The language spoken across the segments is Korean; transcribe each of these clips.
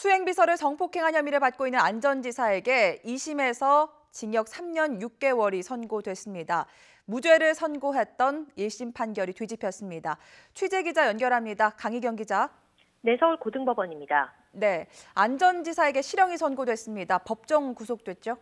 수행비서를 성폭행한 혐의를 받고 있는 안 전 지사에게 2심에서 징역 3년 6개월이 선고됐습니다. 무죄를 선고했던 1심 판결이 뒤집혔습니다. 취재기자 연결합니다. 강희경 기자. 네, 서울고등법원입니다. 네, 안 전 지사에게 실형이 선고됐습니다. 법정 구속됐죠?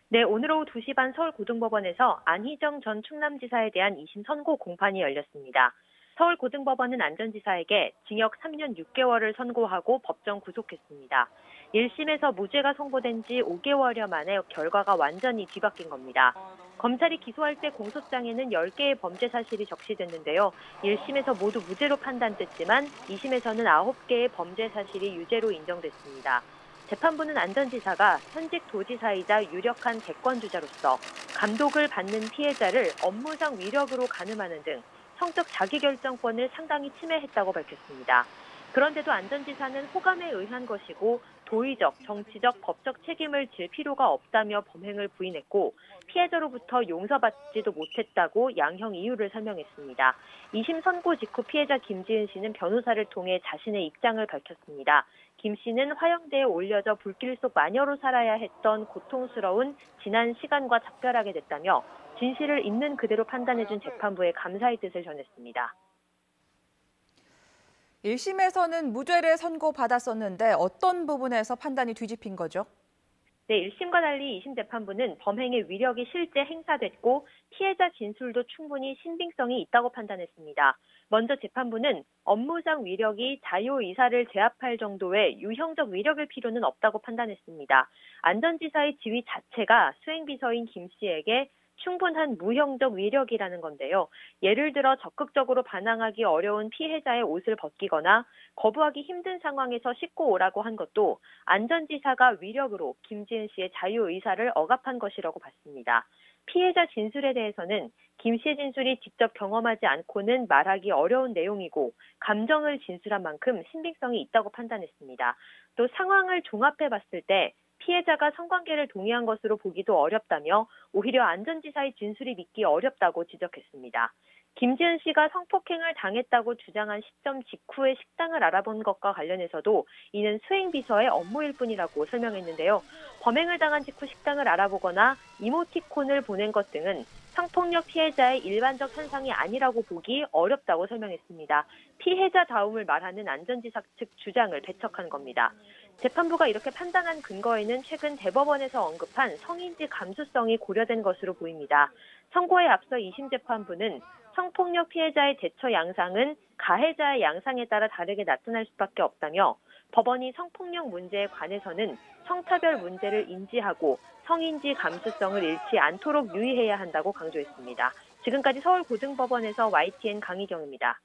네, 오늘 오후 2시 반 서울고등법원에서 안희정 전 충남지사에 대한 2심 선고 공판이 열렸습니다. 서울고등법원은 안 전 지사에게 징역 3년 6개월을 선고하고 법정 구속했습니다. 1심에서 무죄가 선고된 지 5개월여 만에 결과가 완전히 뒤바뀐 겁니다. 검찰이 기소할 때 공소장에는 10개의 범죄 사실이 적시됐는데요. 1심에서 모두 무죄로 판단됐지만 2심에서는 9개의 범죄 사실이 유죄로 인정됐습니다. 재판부는 안 전 지사가 현직 도지사이자 유력한 대권주자로서 감독을 받는 피해자를 업무상 위력으로 가늠하는 등 성적 자기결정권을 상당히 침해했다고 밝혔습니다. 그런데도 안 전 지사는 호감에 의한 것이고 도의적, 정치적, 법적 책임을 질 필요가 없다며 범행을 부인했고 피해자로부터 용서받지도 못했다고 양형 이유를 설명했습니다. 2심 선고 직후 피해자 김지은 씨는 변호사를 통해 자신의 입장을 밝혔습니다. 김 씨는 화영대에 올려져 불길 속 마녀로 살아야 했던 고통스러운 지난 시간과 작별하게 됐다며 진실을 있는 그대로 판단해준 재판부에 감사의 뜻을 전했습니다. 1심에서는 무죄를 선고받았었는데 어떤 부분에서 판단이 뒤집힌 거죠? 네, 1심과 달리 2심 재판부는 범행의 위력이 실제 행사됐고 피해자 진술도 충분히 신빙성이 있다고 판단했습니다. 먼저 재판부는 업무상 위력이 자유의사를 제압할 정도의 유형적 위력일 필요는 없다고 판단했습니다. 안 전 지사의 지위 자체가 수행비서인 김 씨에게 충분한 무형적 위력이라는 건데요. 예를 들어 적극적으로 반항하기 어려운 피해자의 옷을 벗기거나 거부하기 힘든 상황에서 씻고 오라고 한 것도 안 전 지사가 위력으로 김지은 씨의 자유의사를 억압한 것이라고 봤습니다. 피해자 진술에 대해서는 김 씨의 진술이 직접 경험하지 않고는 말하기 어려운 내용이고 감정을 진술한 만큼 신빙성이 있다고 판단했습니다. 또 상황을 종합해 봤을 때 피해자가 성관계를 동의한 것으로 보기도 어렵다며 오히려 안 전 지사의 진술이 믿기 어렵다고 지적했습니다. 김지은 씨가 성폭행을 당했다고 주장한 시점 직후에 식당을 알아본 것과 관련해서도 이는 수행비서의 업무일 뿐이라고 설명했는데요. 범행을 당한 직후 식당을 알아보거나 이모티콘을 보낸 것 등은 성폭력 피해자의 일반적 현상이 아니라고 보기 어렵다고 설명했습니다. 피해자다움을 말하는 안 전 지사 측 주장을 배척한 겁니다. 재판부가 이렇게 판단한 근거에는 최근 대법원에서 언급한 성인지 감수성이 고려된 것으로 보입니다. 선고에 앞서 2심 재판부는 성폭력 피해자의 대처 양상은 가해자의 양상에 따라 다르게 나타날 수밖에 없다며 법원이 성폭력 문제에 관해서는 성차별 문제를 인지하고 성인지 감수성을 잃지 않도록 유의해야 한다고 강조했습니다. 지금까지 서울고등법원에서 YTN 강희경입니다.